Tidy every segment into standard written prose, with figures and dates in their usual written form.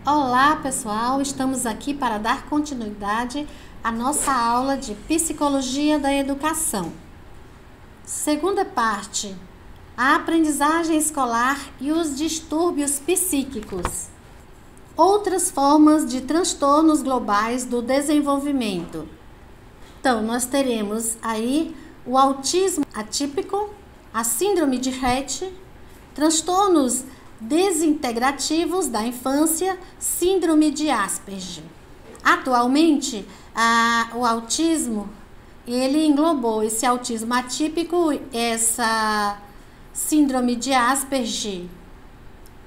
Olá, pessoal! Estamos aqui para dar continuidade à nossa aula de Psicologia da Educação. Segunda parte: a aprendizagem escolar e os distúrbios psíquicos. Outras formas de transtornos globais do desenvolvimento. Então, nós teremos aí o autismo atípico, a síndrome de Rett, transtornos desintegrativos da infância, síndrome de Asperger. Atualmente, o autismo, ele englobou esse autismo atípico, essa síndrome de Asperger,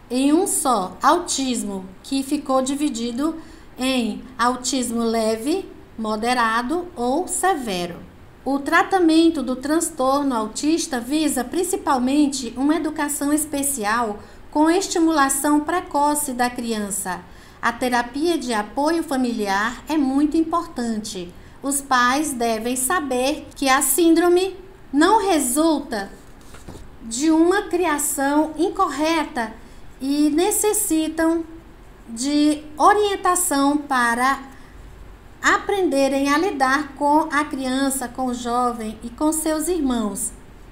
em um só autismo, que ficou dividido em autismo leve, moderado ou severo. O tratamento do transtorno autista visa principalmente uma educação especial com estimulação precoce da criança. A terapia de apoio familiar é muito importante. Os pais devem saber que a síndrome não resulta de uma criação incorreta e necessitam de orientação para aprenderem a lidar com a criança, com o jovem e com seus irmãos.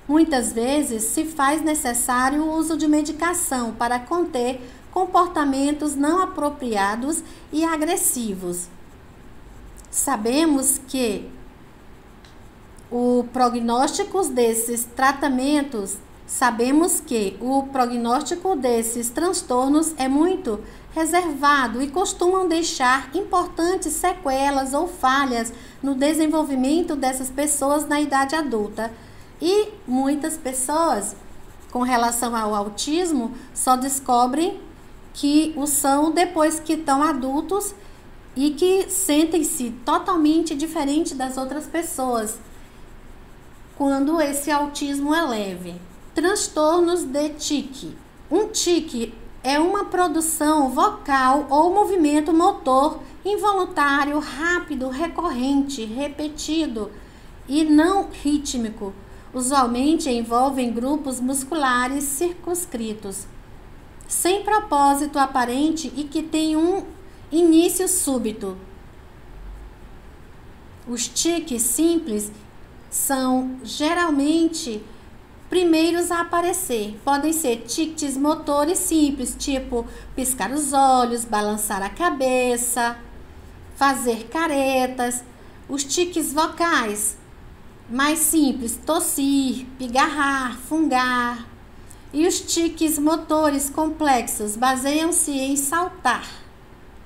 Muitas vezes se faz necessário o uso de medicação para conter comportamentos não apropriados e agressivos. Sabemos que o prognóstico desses transtornos é muito reservado e costumam deixar importantes sequelas ou falhas no desenvolvimento dessas pessoas na idade adulta. E muitas pessoas, com relação ao autismo, só descobrem que o são depois que estão adultos e que sentem-se totalmente diferente das outras pessoas quando esse autismo é leve. Transtornos de tique. Um tique é uma produção vocal ou movimento motor involuntário, rápido, recorrente, repetido e não rítmico. Usualmente envolvem grupos musculares circunscritos, sem propósito aparente e que têm um início súbito. Os tiques simples são geralmente primeiros a aparecer. Podem ser tiques motores simples, tipo piscar os olhos, balançar a cabeça, fazer caretas. Os tiques vocais mais simples, tossir, pigarrar, fungar. E os tiques motores complexos baseiam-se em saltar.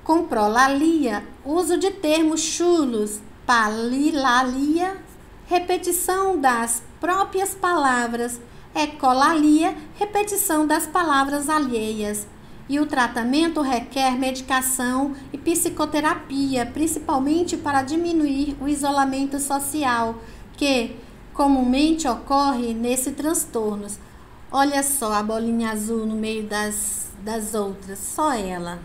Com prolalia, uso de termos chulos, palilalia, repetição das próprias palavras, ecolalia, repetição das palavras alheias. E o tratamento requer medicação e psicoterapia, principalmente para diminuir o isolamento social, que comumente ocorre nesses transtornos. Olha só a bolinha azul no meio das outras, só ela.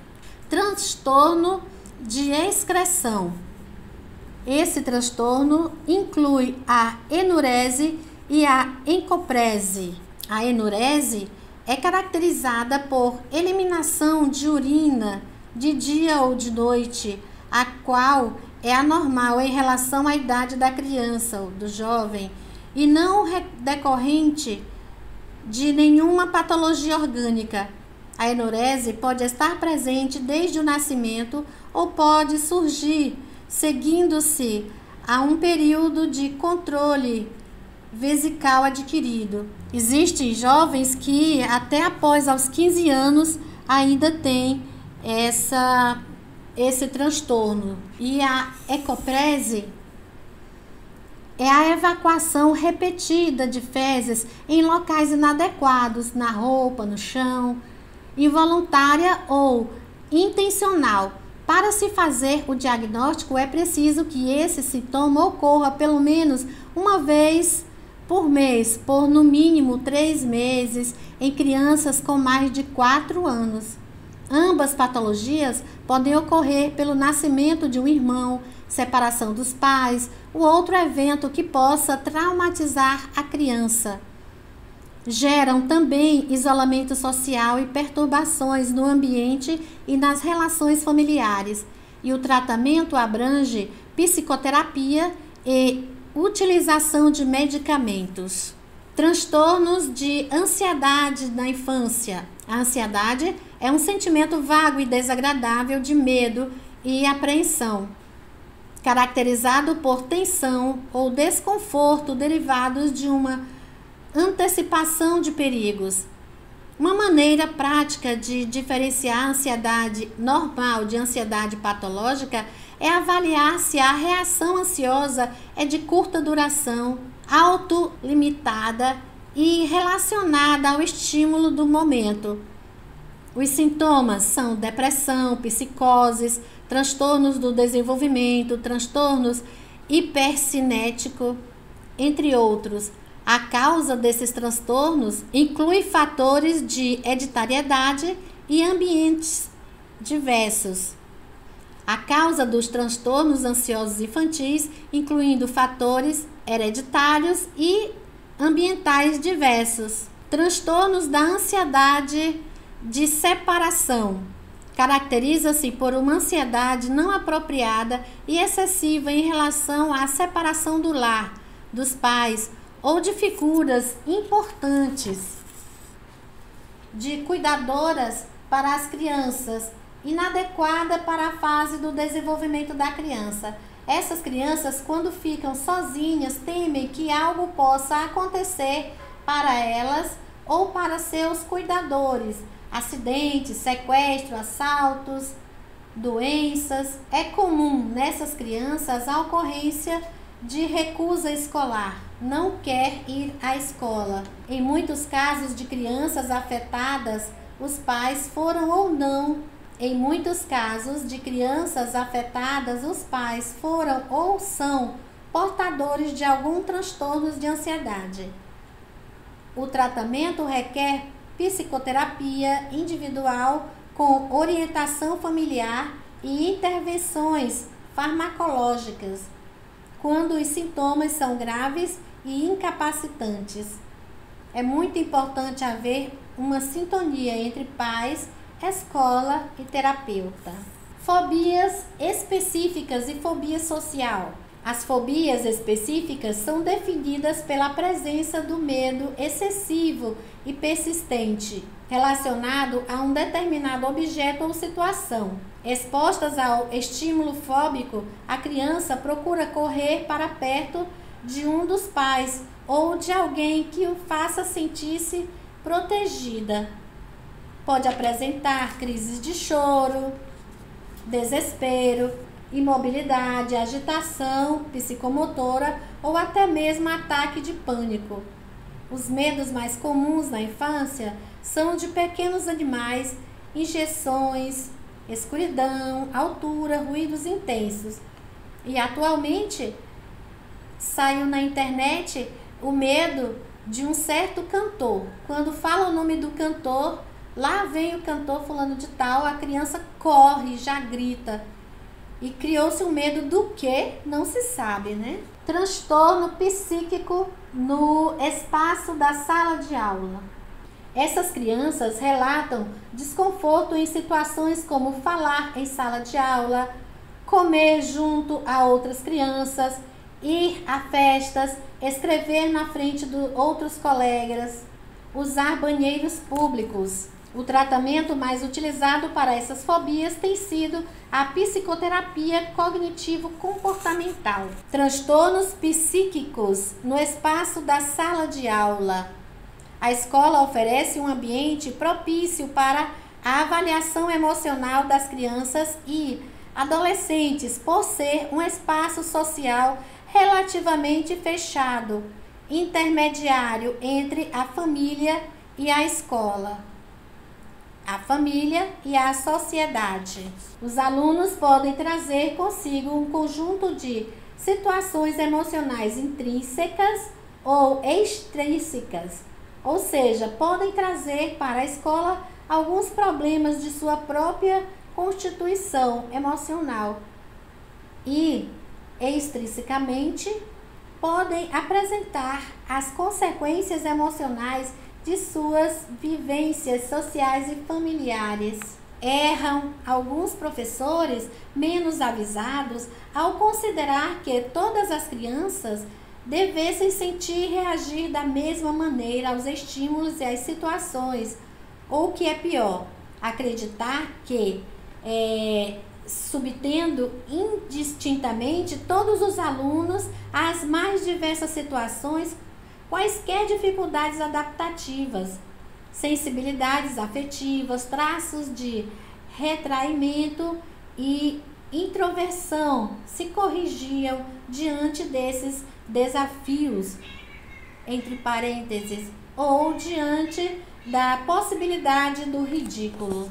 Transtorno de excreção. Esse transtorno inclui a enurese e a encoprese. A enurese é caracterizada por eliminação de urina de dia ou de noite, a qual é anormal em relação à idade da criança ou do jovem e não decorrente de nenhuma patologia orgânica. A enurese pode estar presente desde o nascimento ou pode surgir seguindo-se a um período de controle vesical adquirido. Existem jovens que até após aos 15 anos ainda têm esse transtorno. E a ecoprese é a evacuação repetida de fezes em locais inadequados, na roupa, no chão, involuntária ou intencional. Para se fazer o diagnóstico, é preciso que esse sintoma ocorra pelo menos uma vez por mês, por no mínimo 3 meses, em crianças com mais de 4 anos. Ambas patologias podem ocorrer pelo nascimento de um irmão, separação dos pais, ou outro evento que possa traumatizar a criança. geram também isolamento social e perturbações no ambiente e nas relações familiares. E o tratamento abrange psicoterapia e utilização de medicamentos. Transtornos de ansiedade na infância. A ansiedade é um sentimento vago e desagradável de medo e apreensão, caracterizado por tensão ou desconforto derivados de uma antecipação de perigos. Uma maneira prática de diferenciar a ansiedade normal de ansiedade patológica é avaliar se a reação ansiosa é de curta duração, autolimitada e relacionada ao estímulo do momento. Os sintomas são depressão, psicoses, transtornos do desenvolvimento, transtornos hipercinético, entre outros. A causa desses transtornos inclui fatores de hereditariedade e ambientes diversos. A causa dos transtornos ansiosos infantis, incluindo fatores hereditários e ambientais diversos. Transtornos da ansiedade de separação. Caracteriza-se por uma ansiedade não apropriada e excessiva em relação à separação do lar, dos pais ou de figuras importantes, de cuidadoras para as crianças, inadequada para a fase do desenvolvimento da criança. Essas crianças, quando ficam sozinhas, temem que algo possa acontecer para elas ou para seus cuidadores. Acidentes, sequestro, assaltos, doenças. É comum nessas crianças a ocorrência de recusa escolar, não quer ir à escola. Em muitos casos de crianças afetadas, os pais foram ou não. Em muitos casos de crianças afetadas, os pais foram ou são portadores de algum transtorno de ansiedade. O tratamento requer psicoterapia individual com orientação familiar e intervenções farmacológicas, quando os sintomas são graves e incapacitantes. É muito importante haver uma sintonia entre pais, escola e terapeuta. Fobias específicas e fobia social. As fobias específicas são definidas pela presença do medo excessivo e persistente, relacionado a um determinado objeto ou situação. Expostas ao estímulo fóbico, a criança procura correr para perto de um dos pais ou de alguém que o faça sentir-se protegida. Pode apresentar crises de choro, desespero, imobilidade, agitação psicomotora ou até mesmo ataque de pânico. Os medos mais comuns na infância são de pequenos animais, injeções, escuridão, altura, ruídos intensos. E atualmente saiu na internet o medo de um certo cantor. Quando fala o nome do cantor, lá vem o cantor fulano de tal, a criança corre, já grita. E criou-se um medo do que? Não se sabe, né? Transtorno psíquico no espaço da sala de aula. Essas crianças relatam desconforto em situações como falar em sala de aula, comer junto a outras crianças, ir a festas, escrever na frente de outros colegas, usar banheiros públicos. O tratamento mais utilizado para essas fobias tem sido a psicoterapia cognitivo-comportamental. Transtornos psíquicos no espaço da sala de aula. A escola oferece um ambiente propício para a avaliação emocional das crianças e adolescentes, por ser um espaço social relativamente fechado, intermediário entre a família e a escola, a família e a sociedade. Os alunos podem trazer consigo um conjunto de situações emocionais intrínsecas ou extrínsecas, ou seja, podem trazer para a escola alguns problemas de sua própria constituição emocional e, extrinsecamente, podem apresentar as consequências emocionais de suas vivências sociais e familiares. Erram alguns professores menos avisados ao considerar que todas as crianças devessem sentir e reagir da mesma maneira aos estímulos e às situações, ou que é pior, acreditar que subtendo indistintamente todos os alunos às mais diversas situações, quaisquer dificuldades adaptativas, sensibilidades afetivas, traços de retraimento e introversão se corrigiam diante desses desafios, entre parênteses, ou diante da possibilidade do ridículo.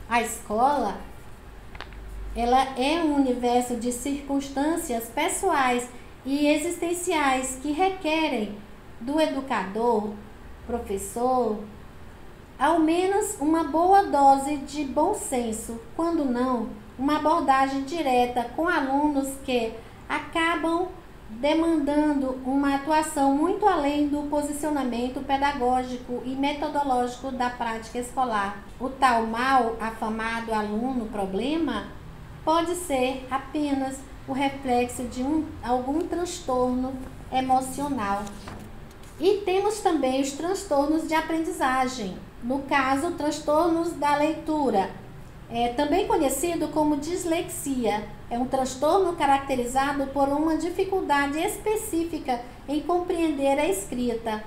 A escola, ela é um universo de circunstâncias pessoais e existenciais que requerem do educador, professor, ao menos uma boa dose de bom senso, quando não, uma abordagem direta com alunos que acabam demandando uma atuação muito além do posicionamento pedagógico e metodológico da prática escolar. O tal mal afamado aluno problema pode ser apenas o reflexo de algum transtorno emocional. E temos também os transtornos de aprendizagem, no caso, transtornos da leitura, também conhecido como dislexia. É um transtorno caracterizado por uma dificuldade específica em compreender a escrita.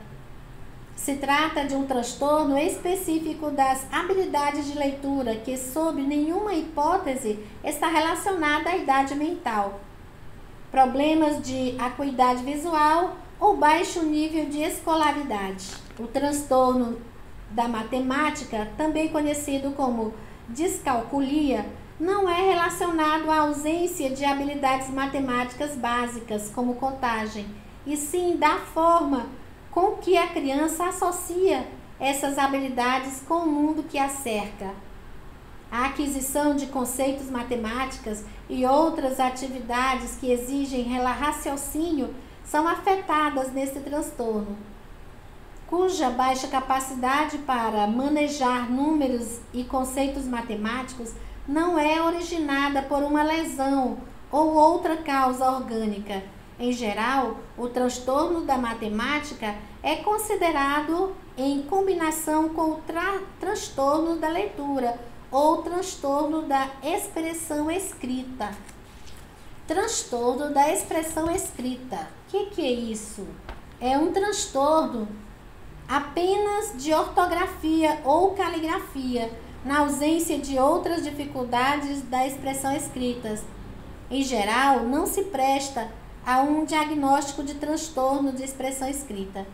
Se trata de um transtorno específico das habilidades de leitura que, sob nenhuma hipótese, está relacionada à idade mental. Problemas de acuidade visual ou baixo nível de escolaridade. O transtorno da matemática, também conhecido como descalculia, não é relacionado à ausência de habilidades matemáticas básicas, como contagem, e sim da forma com que a criança associa essas habilidades com o mundo que a cerca. A aquisição de conceitos matemáticos e outras atividades que exigem raciocínio são afetadas nesse transtorno, cuja baixa capacidade para manejar números e conceitos matemáticos não é originada por uma lesão ou outra causa orgânica. Em geral, o transtorno da matemática é considerado em combinação com o transtorno da leitura ou transtorno da expressão escrita. Transtorno da expressão escrita. O que é isso? É um transtorno apenas de ortografia ou caligrafia, na ausência de outras dificuldades da expressão escrita. Em geral, não se presta a um diagnóstico de transtorno de expressão escrita.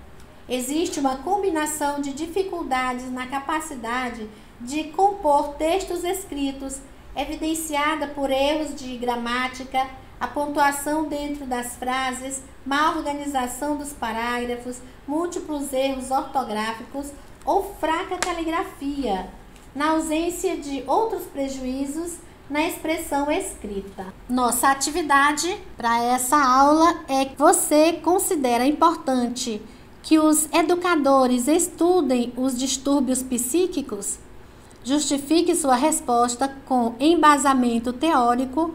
Existe uma combinação de dificuldades na capacidade de compor textos escritos, evidenciada por erros de gramática, a pontuação dentro das frases, má organização dos parágrafos, múltiplos erros ortográficos ou fraca caligrafia, na ausência de outros prejuízos na expressão escrita. Nossa atividade para essa aula é que você considera importante que os educadores estudem os distúrbios psíquicos? Justifique sua resposta com embasamento teórico,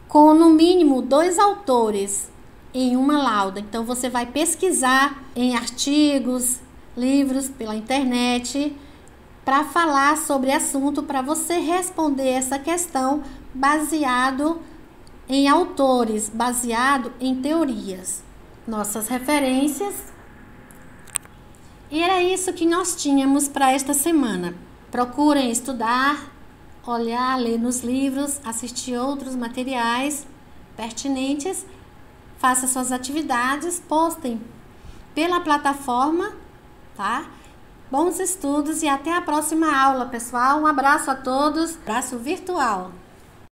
com no mínimo 2 autores em uma lauda. Então, você vai pesquisar em artigos, livros pela internet, para falar sobre assunto, para você responder essa questão baseado em autores, baseado em teorias. Nossas referências. E era isso que nós tínhamos para esta semana. Procurem estudar, olhar, ler nos livros, assistir outros materiais pertinentes, façam suas atividades, postem pela plataforma, tá? Bons estudos e até a próxima aula, pessoal. Um abraço a todos, abraço virtual.